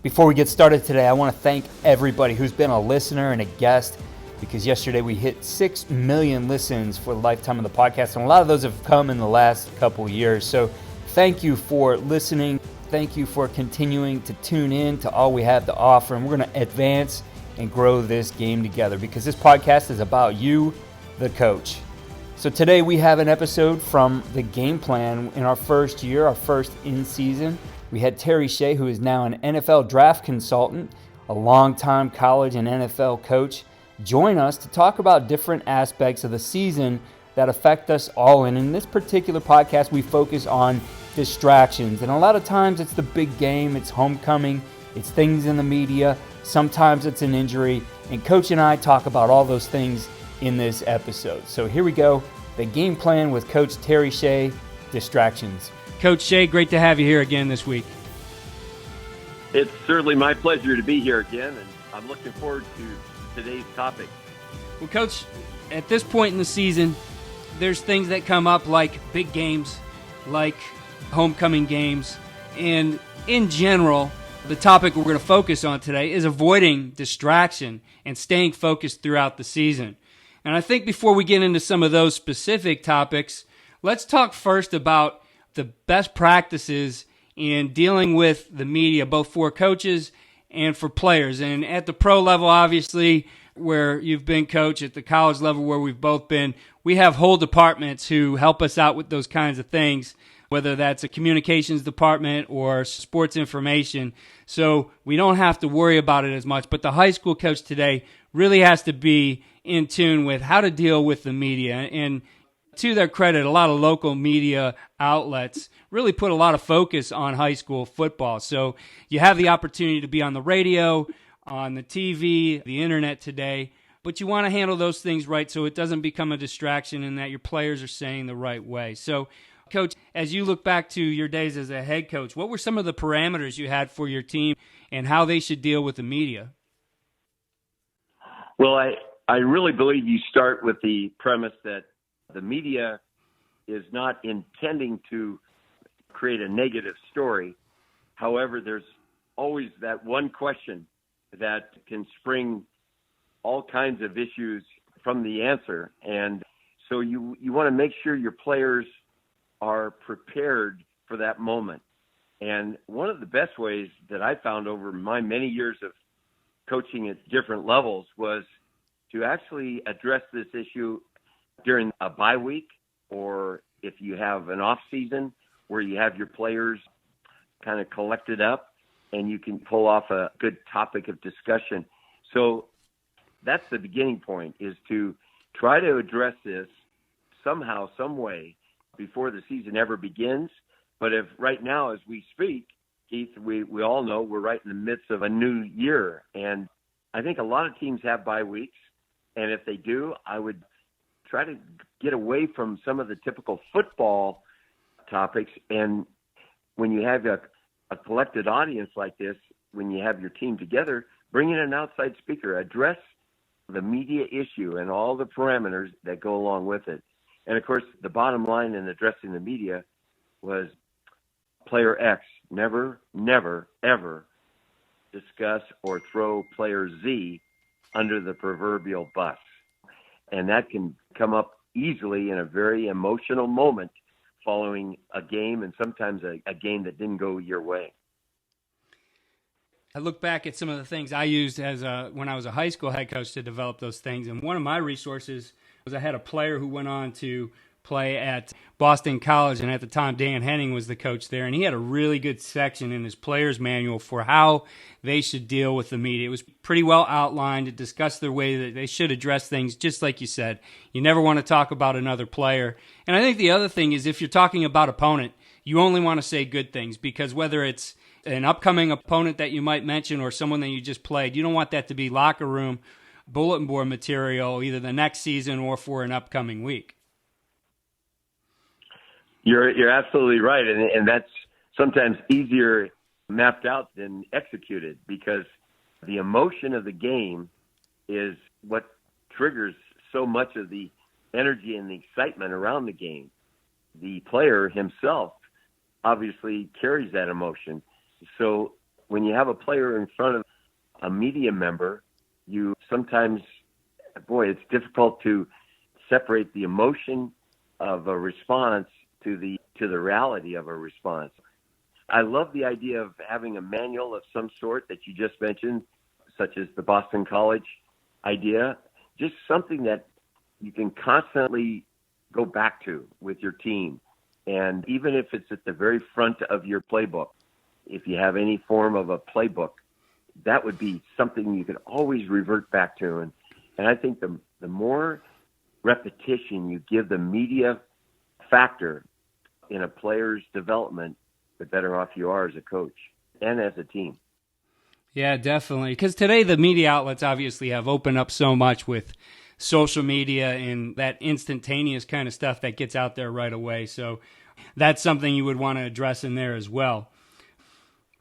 Before we get started today, I want to thank everybody who's been a listener and a guest, because yesterday we hit 6 million listens for the lifetime of the podcast, and a lot of those have come in the last couple years. So thank you for listening. Thank you for continuing to tune in to all we have to offer, and we're going to advance and grow this game together, because this podcast is about you, the coach. So today we have an episode from the game plan in our first year, our first in-season. We had Terry Shea, who is now an NFL draft consultant, a longtime college and NFL coach, join us to talk about different aspects of the season that affect us all. And in this particular podcast, we focus on distractions. And a lot of times it's the big game, it's homecoming, it's things in the media, sometimes it's an injury. And Coach and I talk about all those things in this episode. So here we go, the game plan with Coach Terry Shea, distractions. Coach Shea, great to have you here again this week. It's certainly my pleasure to be here again, and I'm looking forward to today's topic. Well, Coach, at this point in the season, there's things that come up like big games, like homecoming games, and in general, the topic we're going to focus on today is avoiding distraction and staying focused throughout the season. And I think before we get into some of those specific topics, let's talk first about the best practices in dealing with the media, both for coaches and for players. And at the pro level, obviously, where you've been coach, at the college level where we've both been, we have whole departments who help us out with those kinds of things, whether that's a communications department or sports information. So we don't have to worry about it as much. But the high school coach today really has to be in tune with how to deal with the media. And to their credit, a lot of local media outlets really put a lot of focus on high school football. So you have the opportunity to be on the radio, on the TV, the internet today, but you want to handle those things right so it doesn't become a distraction and that your players are saying the right way. So, Coach, as you look back to your days as a head coach, what were some of the parameters you had for your team and how they should deal with the media? Well, I really believe you start with the premise that the media is not intending to create a negative story. However, there's always that one question that can spring all kinds of issues from the answer. And so you want to make sure your players are prepared for that moment. And one of the best ways that I found over my many years of coaching at different levels was to actually address this issue during a bye week, or if you have an off season where you have your players kind of collected up and you can pull off a good topic of discussion. So that's the beginning point, is to try to address this somehow, some way before the season ever begins. But if right now, as we speak, Keith, we all know we're right in the midst of a new year. And I think a lot of teams have bye weeks. And if they do, I would try to get away from some of the typical football topics. And when you have a collected audience like this, when you have your team together, bring in an outside speaker, address the media issue and all the parameters that go along with it. And of course, the bottom line in addressing the media was player X never, ever discuss or throw player Z under the proverbial bus. And that can come up easily in a very emotional moment following a game, and sometimes a game that didn't go your way. I look back at some of the things I used when I was a high school head coach to develop those things. And one of my resources was I had a player who went on to play at Boston College, and at the time Dan Henning was the coach there, and he had a really good section in his player's manual for how they should deal with the media. It was pretty well outlined. It discussed their way that they should address things, just like you said. You never want to talk about another player. And I think the other thing is, if you're talking about opponent, you only want to say good things, because whether it's an upcoming opponent that you might mention or someone that you just played, you don't want that to be locker room bulletin board material either the next season or for an upcoming week. You're absolutely right, and that's sometimes easier mapped out than executed, because the emotion of the game is what triggers so much of the energy and the excitement around the game. The player himself obviously carries that emotion. So when you have a player in front of a media member, you sometimes, boy, it's difficult to separate the emotion of a response to the reality of a response. I love the idea of having a manual of some sort that you just mentioned, such as the Boston College idea, just something that you can constantly go back to with your team. And even if it's at the very front of your playbook, if you have any form of a playbook, that would be something you could always revert back to. And I think the more repetition you give the media factor in a player's development, the better off you are as a coach and as a team. Yeah, definitely. Because today the media outlets obviously have opened up so much with social media and that instantaneous kind of stuff that gets out there right away. So that's something you would want to address in there as well.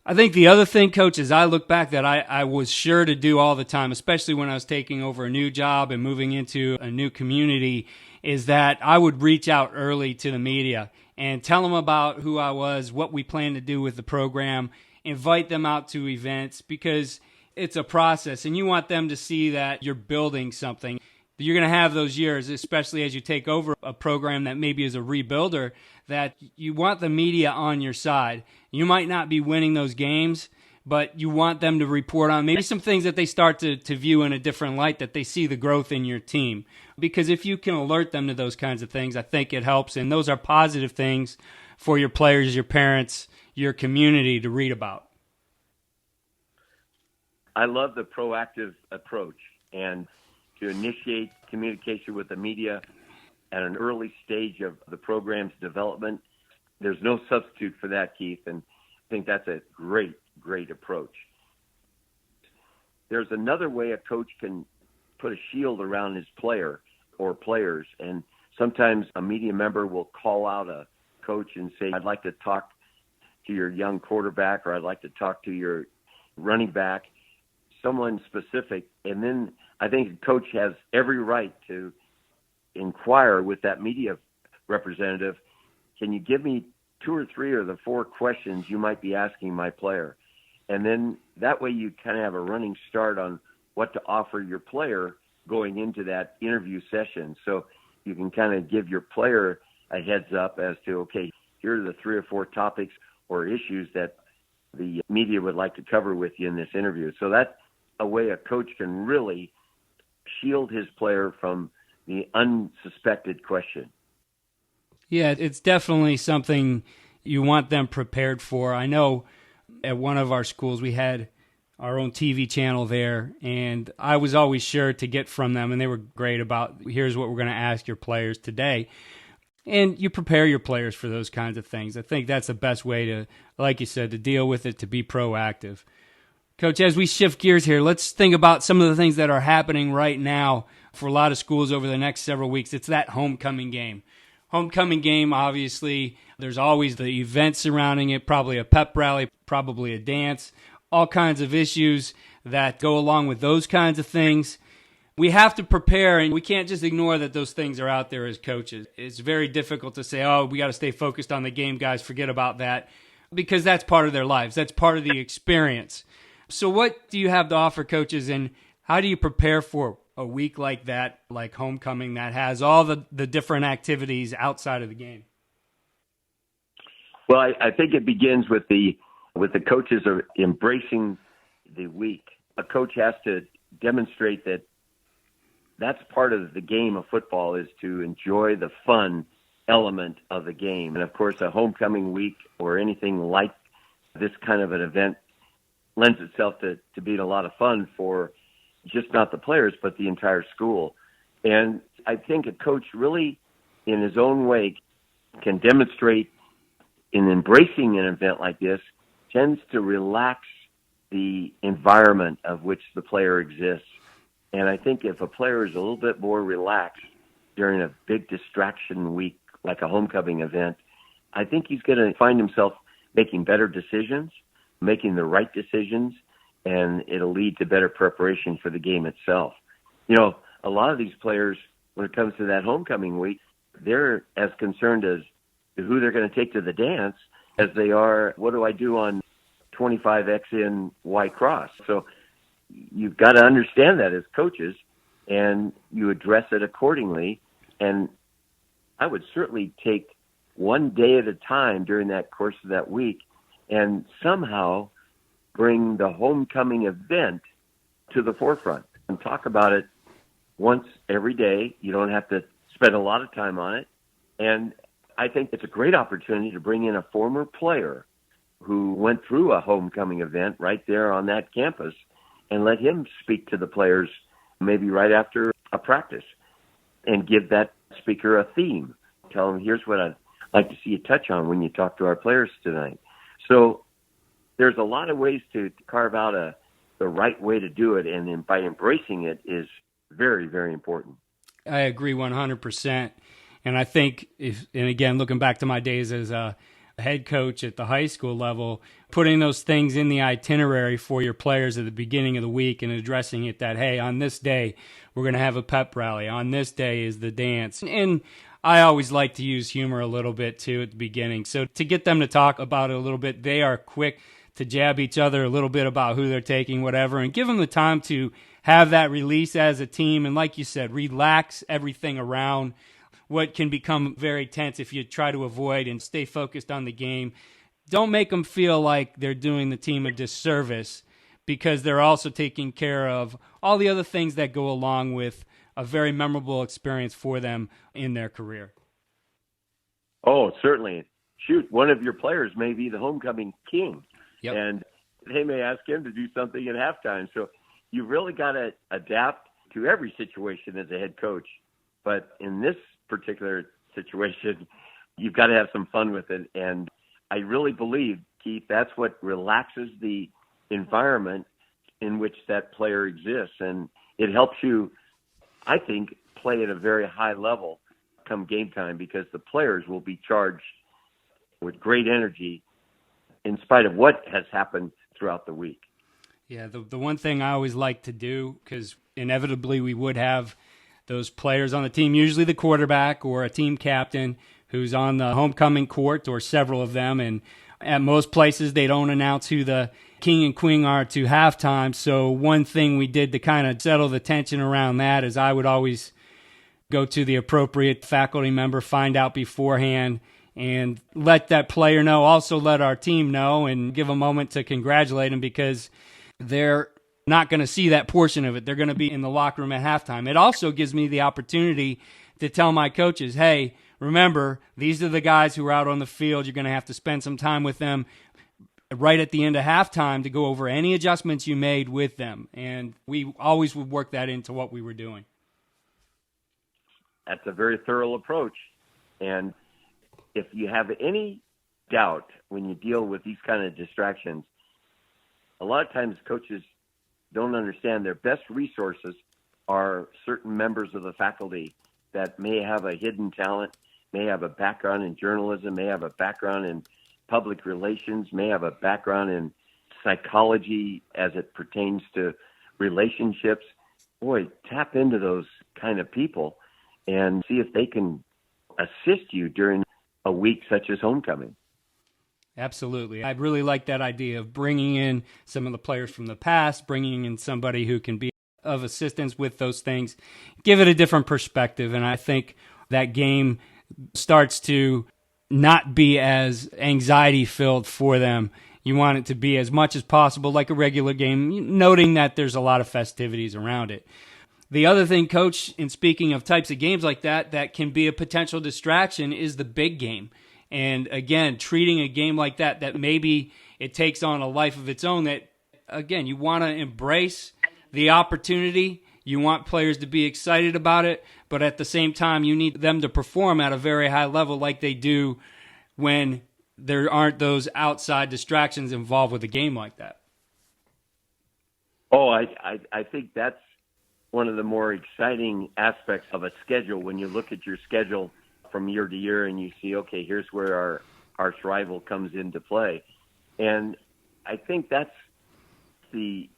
I think the other thing, Coach, as I look back that I was sure to do all the time, especially when I was taking over a new job and moving into a new community, is that I would reach out early to the media and tell them about who I was, what we plan to do with the program, invite them out to events, because it's a process and you want them to see that you're building something. You're going to have those years, especially as you take over a program that maybe is a rebuilder, that you want the media on your side. You might not be winning those games, but you want them to report on maybe some things that they start to view in a different light, that they see the growth in your team. Because if you can alert them to those kinds of things, I think it helps. And those are positive things for your players, your parents, your community to read about. I love the proactive approach and to initiate communication with the media at an early stage of the program's development. There's no substitute for that, Keith, and I think that's a great, great approach. There's another way a coach can put a shield around his player or players, and sometimes a media member will call out a coach and say, I'd like to talk to your young quarterback, or I'd like to talk to your running back, someone specific, and then I think a coach has every right to inquire with that media representative, can you give me 2 or 3 or the 4 questions you might be asking my player? And then that way you kind of have a running start on what to offer your player going into that interview session. So you can kind of give your player a heads up as to, okay, here are the 3 or 4 topics or issues that the media would like to cover with you in this interview. So that's a way a coach can really shield his player from the unsuspected question. Yeah, it's definitely something you want them prepared for. I know at one of our schools we had our own TV channel there, and I was always sure to get from them, and they were great about, here's what we're going to ask your players today. And you prepare your players for those kinds of things. I think that's the best way to, like you said, to deal with it, to be proactive. Coach, as we shift gears here, let's think about some of the things that are happening right now for a lot of schools over the next several weeks. It's that homecoming game. Homecoming game, obviously, there's always the events surrounding it, probably a pep rally, probably a dance, all kinds of issues that go along with those kinds of things. We have to prepare, and we can't just ignore that those things are out there as coaches. It's very difficult to say, oh, we got to stay focused on the game, guys, forget about that, because that's part of their lives. That's part of the experience. So what do you have to offer coaches, and how do you prepare for a week like that, like homecoming, that has all the different activities outside of the game? Well, I think it begins with the coaches are embracing the week. A coach has to demonstrate that that's part of the game of football, is to enjoy the fun element of the game. And of course, a homecoming week or anything like this kind of an event lends itself to being a lot of fun for just not the players, but the entire school. And I think a coach really, in his own way, can demonstrate in embracing an event like this, tends to relax the environment of which the player exists. And I think if a player is a little bit more relaxed during a big distraction week, like a homecoming event, I think he's going to find himself making better decisions, making the right decisions, and it'll lead to better preparation for the game itself. You know, a lot of these players, when it comes to that homecoming week, they're as concerned as to who they're going to take to the dance as they are, what do I do on 25X in Y cross. So you've got to understand that as coaches, and you address it accordingly. And I would certainly take one day at a time during that course of that week and somehow bring the homecoming event to the forefront and talk about it once every day. You don't have to spend a lot of time on it. And I think it's a great opportunity to bring in a former player who went through a homecoming event right there on that campus and let him speak to the players maybe right after a practice and give that speaker a theme. Tell them, here's what I'd like to see you touch on when you talk to our players tonight. So there's a lot of ways to carve out the right way to do it, and then by embracing it is very, very important. I agree 100%. And I think, and again, looking back to my days as a head coach at the high school level, putting those things in the itinerary for your players at the beginning of the week and addressing it that, hey, on this day, we're going to have a pep rally. On this day is the dance. And I always like to use humor a little bit, too, at the beginning. So to get them to talk about it a little bit, they are quick to jab each other a little bit about who they're taking, whatever, and give them the time to have that release as a team. And like you said, relax everything around what can become very tense if you try to avoid and stay focused on the game. Don't make them feel like they're doing the team a disservice, because they're also taking care of all the other things that go along with a very memorable experience for them in their career. Oh, certainly. Shoot, one of your players may be the homecoming king. Yep. And they may ask him to do something at halftime. So you've really got to adapt to every situation as a head coach. But in this particular situation, you've got to have some fun with it. And I really believe, Keith, that's what relaxes the environment in which that player exists. And it helps you, I think, play at a very high level come game time, because the players will be charged with great energy in spite of what has happened throughout the week. Yeah, the one thing I always like to do, because inevitably we would have those players on the team, usually the quarterback or a team captain who's on the homecoming court, or several of them, and at most places they don't announce who the king and queen are to halftime. So one thing we did to kind of settle the tension around that is I would always go to the appropriate faculty member, find out beforehand, and let that player know, also let our team know, and give a moment to congratulate them, because they're not going to see that portion of it. They're going to be in the locker room at halftime. It also gives me the opportunity to tell my coaches, hey, remember, these are the guys who are out on the field. You're going to have to spend some time with them right at the end of halftime to go over any adjustments you made with them. And we always would work that into what we were doing. That's a very thorough approach. And if you have any doubt when you deal with these kind of distractions, a lot of times coaches don't understand their best resources are certain members of the faculty that may have a hidden talent, may have a background in journalism, may have a background in public relations, may have a background in psychology as it pertains to relationships. Boy, tap into those kind of people and see if they can assist you during a week such as homecoming. Absolutely. I really like that idea of bringing in some of the players from the past, bringing in somebody who can be of assistance with those things, give it a different perspective. And I think that game starts to not be as anxiety-filled for them. You want it to be as much as possible like a regular game, noting that there's a lot of festivities around it. The other thing, Coach, in speaking of types of games like that, that can be a potential distraction is the big game. And again, treating a game like that, that maybe it takes on a life of its own, that, again, you want to embrace the opportunity. You want players to be excited about it, but at the same time, you need them to perform at a very high level like they do when there aren't those outside distractions involved with a game like that. Oh, I think that's one of the more exciting aspects of a schedule when you look at your schedule from year to year and you see, okay, here's where our arch rival comes into play. And I think that's the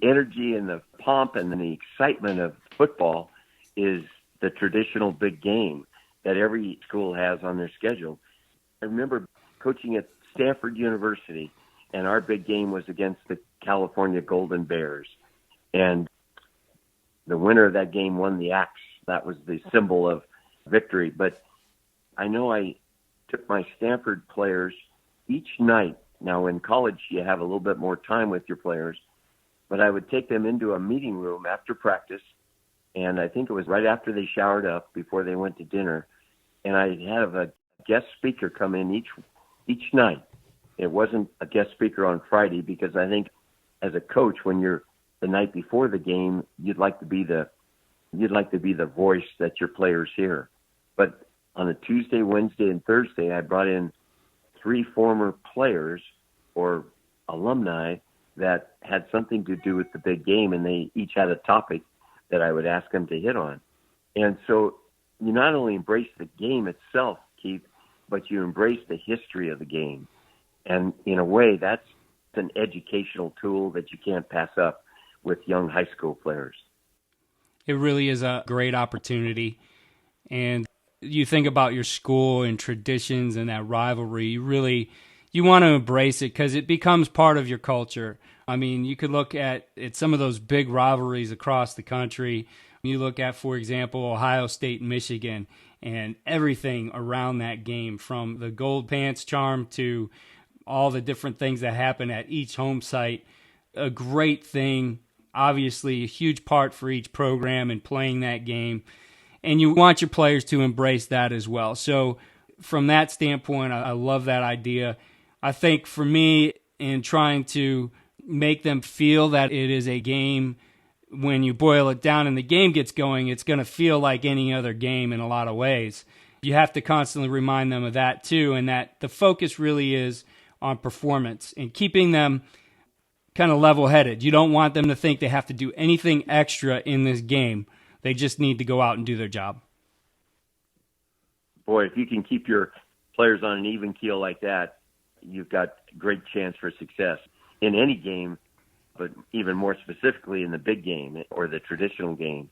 energy and the pomp and the excitement of football is the traditional big game that every school has on their schedule. I remember coaching at Stanford University, and our big game was against the California Golden Bears. And the winner of that game won the axe. That was the symbol of victory. But I know I took my Stanford players each night. Now, in college, you have a little bit more time with your players, but I would take them into a meeting room after practice, and I think it was right after they showered up before they went to dinner, and I'd have a guest speaker come in each night. It wasn't a guest speaker on Friday, because I think as a coach, when you're the night before the game, you'd like to be the voice that your players hear. But on a Tuesday, Wednesday, and Thursday, I brought in 3 former players or alumni that had something to do with the big game, and they each had a topic that I would ask them to hit on. And so you not only embrace the game itself, Keith, but you embrace the history of the game. And in a way, that's an educational tool that you can't pass up with young high school players. It really is a great opportunity. And you think about your school and traditions and that rivalry, you want to embrace it because it becomes part of your culture. I mean, you could look at some of those big rivalries across the country. You look at, for example, Ohio State and Michigan, and everything around that game, from the gold pants charm to all the different things that happen at each home site. A great thing, obviously a huge part for each program in playing that game. And you want your players to embrace that as well. So from that standpoint, I love that idea. I think for me, in trying to make them feel that it is a game, when you boil it down and the game gets going, it's going to feel like any other game in a lot of ways. You have to constantly remind them of that too, and that the focus really is on performance and keeping them kind of level-headed. You don't want them to think they have to do anything extra in this game. They just need to go out and do their job. Boy, if you can keep your players on an even keel like that, you've got great chance for success in any game, but even more specifically in the big game or the traditional game.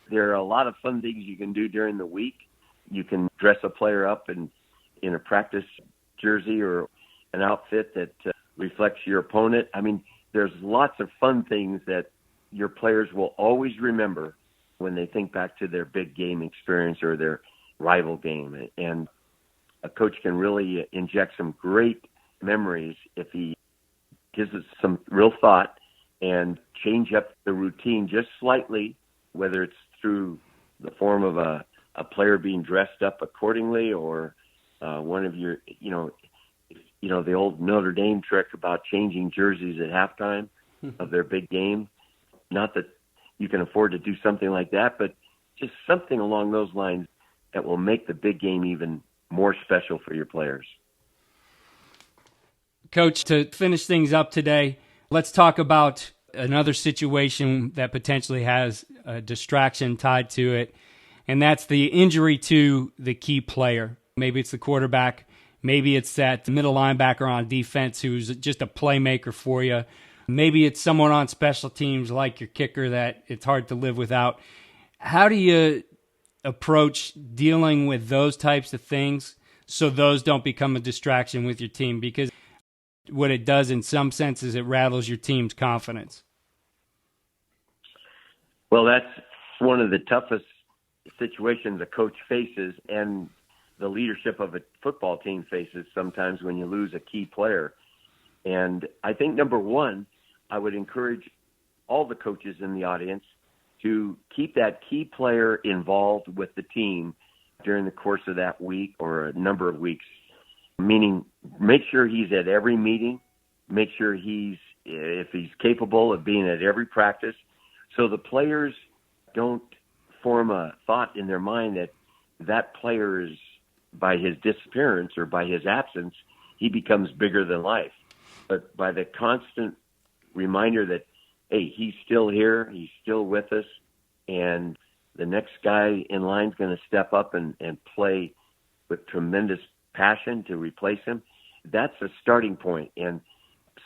There are a lot of fun things you can do during the week. You can dress a player up in a practice jersey or an outfit that reflects your opponent. I mean, there's lots of fun things that your players will always remember when they think back to their big game experience or their rival game. And a coach can really inject some great memories if he gives it some real thought and change up the routine just slightly, whether it's through the form of a player being dressed up accordingly or one of your, the old Notre Dame trick about changing jerseys at halftime of their big game. Not that you can afford to do something like that, but just something along those lines that will make the big game even more special for your players. Coach, to finish things up today, let's talk about another situation that potentially has a distraction tied to it, and that's the injury to the key player. Maybe it's the quarterback. Maybe it's that middle linebacker on defense who's just a playmaker for you. Maybe it's someone on special teams like your kicker that it's hard to live without. How do you approach dealing with those types of things so those don't become a distraction with your team? Because what it does in some senses, it rattles your team's confidence. Well, that's one of the toughest situations a coach faces and the leadership of a football team faces sometimes when you lose a key player. And I think, number one, I would encourage all the coaches in the audience to keep that key player involved with the team during the course of that week or a number of weeks, meaning make sure he's at every meeting, make sure if he's capable of being at every practice, so the players don't form a thought in their mind that player is, by his disappearance or by his absence, he becomes bigger than life. But by the constant reminder that, hey, he's still here, he's still with us, and the next guy in line is going to step up and play with tremendous passion to replace him, that's a starting point. And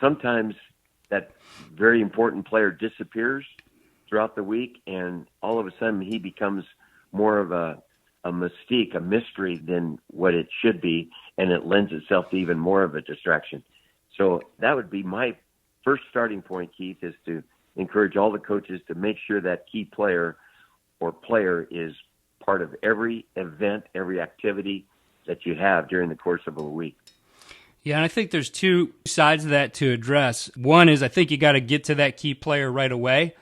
sometimes that very important player disappears throughout the week, and all of a sudden he becomes more of a mystique, a mystery than what it should be, and it lends itself to even more of a distraction. So that would be my first starting point, Keith, is to encourage all the coaches to make sure that key player or player is part of every event, every activity that you have during the course of a week. Yeah, and I think there's two sides of that to address. One is I think you got to get to that key player right away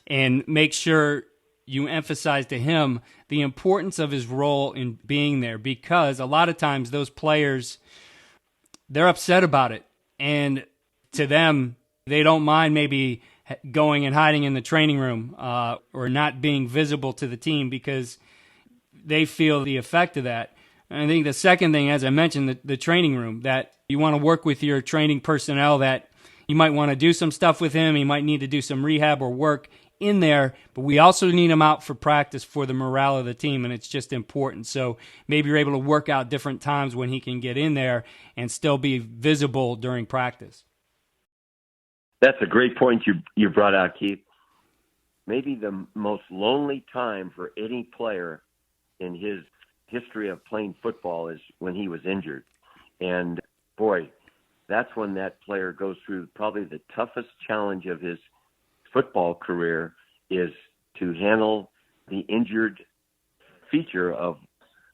and make sure you emphasize to him the importance of his role in being there, because a lot of times those players, they're upset about it. And to them, they don't mind maybe going and hiding in the training room or not being visible to the team because they feel the effect of that. And I think the second thing, as I mentioned, the training room, that you want to work with your training personnel, that you might want to do some stuff with him. You might need to do some rehab or work in there, but we also need him out for practice for the morale of the team, and it's just important. So maybe you're able to work out different times when he can get in there and still be visible during practice. That's a great point you brought out, Keith. Maybe the most lonely time for any player in his history of playing football is when he was injured. And boy, that's when that player goes through probably the toughest challenge of his football career, is to handle the injured feature of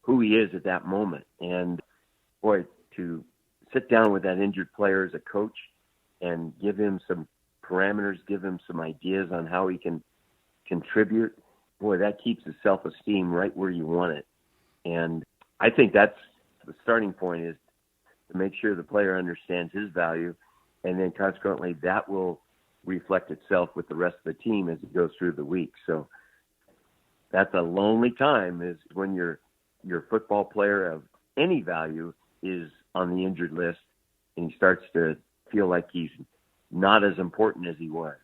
who he is at that moment. And boy, to sit down with that injured player as a coach and give him some parameters, give him some ideas on how he can contribute, boy, that keeps his self-esteem right where you want it. And I think that's the starting point, is to make sure the player understands his value, and then consequently that will reflect itself with the rest of the team as it goes through the week. So that's a lonely time, is when your football player of any value is on the injured list and he starts to feel like he's not as important as he was.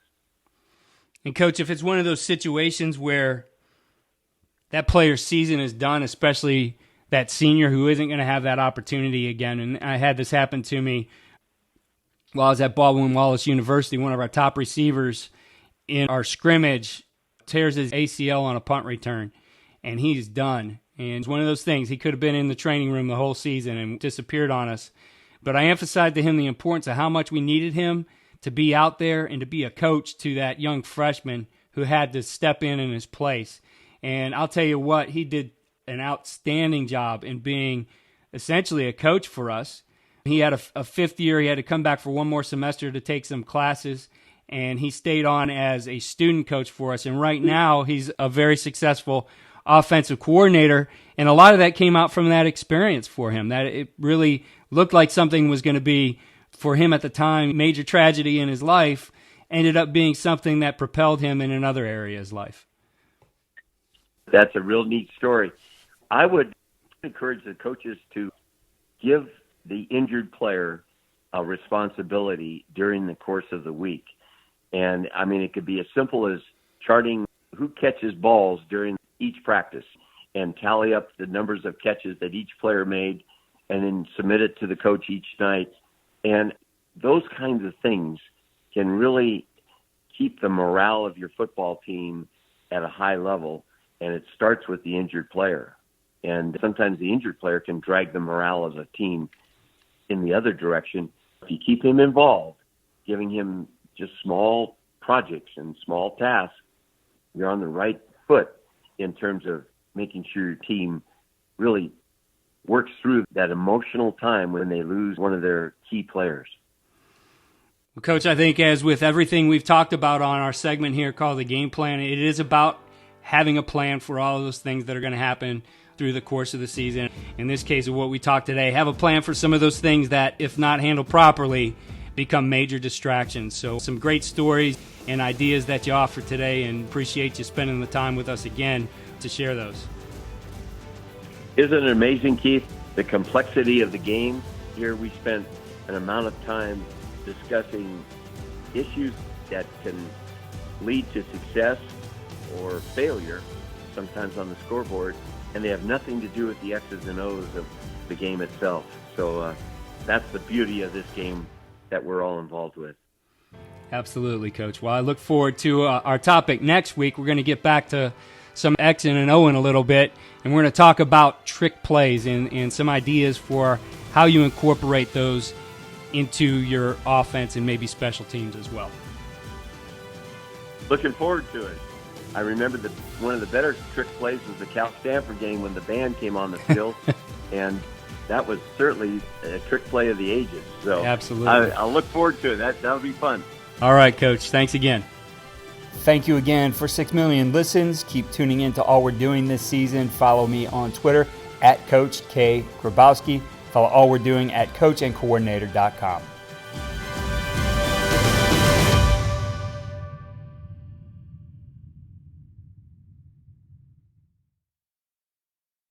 And Coach, if it's one of those situations where that player's season is done, especially that senior who isn't going to have that opportunity again, and I had this happen to me while I was at Baldwin-Wallace University. One of our top receivers in our scrimmage tears his ACL on a punt return, and he's done. And it's one of those things. He could have been in the training room the whole season and disappeared on us. But I emphasized to him the importance of how much we needed him to be out there and to be a coach to that young freshman who had to step in his place. And I'll tell you what, he did an outstanding job in being essentially a coach for us. He had a fifth year. He had to come back for one more semester to take some classes, and he stayed on as a student coach for us. And right now, he's a very successful offensive coordinator, and a lot of that came out from that experience for him, that it really looked like something was going to be, for him at the time, major tragedy in his life, ended up being something that propelled him in another area of his life. That's a real neat story. I would encourage the coaches to give the injured player a responsibility during the course of the week. And I mean, it could be as simple as charting who catches balls during each practice and tally up the numbers of catches that each player made and then submit it to the coach each night. And those kinds of things can really keep the morale of your football team at a high level. And it starts with the injured player. And sometimes the injured player can drag the morale of a team in the other direction. If you keep him involved, giving him just small projects and small tasks, you're on the right foot in terms of making sure your team really works through that emotional time when they lose one of their key players. Well, Coach, I think as with everything we've talked about on our segment here called The Game Plan, it is about having a plan for all of those things that are going to happen through the course of the season. In this case of what we talked today, have a plan for some of those things that, if not handled properly, become major distractions. So some great stories and ideas that you offered today, and appreciate you spending the time with us again to share those. Isn't it amazing, Keith, the complexity of the game? Here we spent an amount of time discussing issues that can lead to success or failure, sometimes on the scoreboard, and they have nothing to do with the X's and O's of the game itself. So that's the beauty of this game that we're all involved with. Absolutely, Coach. Well, I look forward to our topic next week. We're going to get back to some X and O in a little bit, and we're going to talk about trick plays and some ideas for how you incorporate those into your offense and maybe special teams as well. Looking forward to it. I remember that one of the better trick plays was the Cal Stanford game when the band came on the field, and that was certainly a trick play of the ages. So absolutely, I'll look forward to it. That'll be fun. All right, Coach. Thanks again. Thank you again for 6 million listens. Keep tuning in to all we're doing this season. Follow me on Twitter at Coach K. Grabowski. Follow all we're doing at coachandcoordinator.com.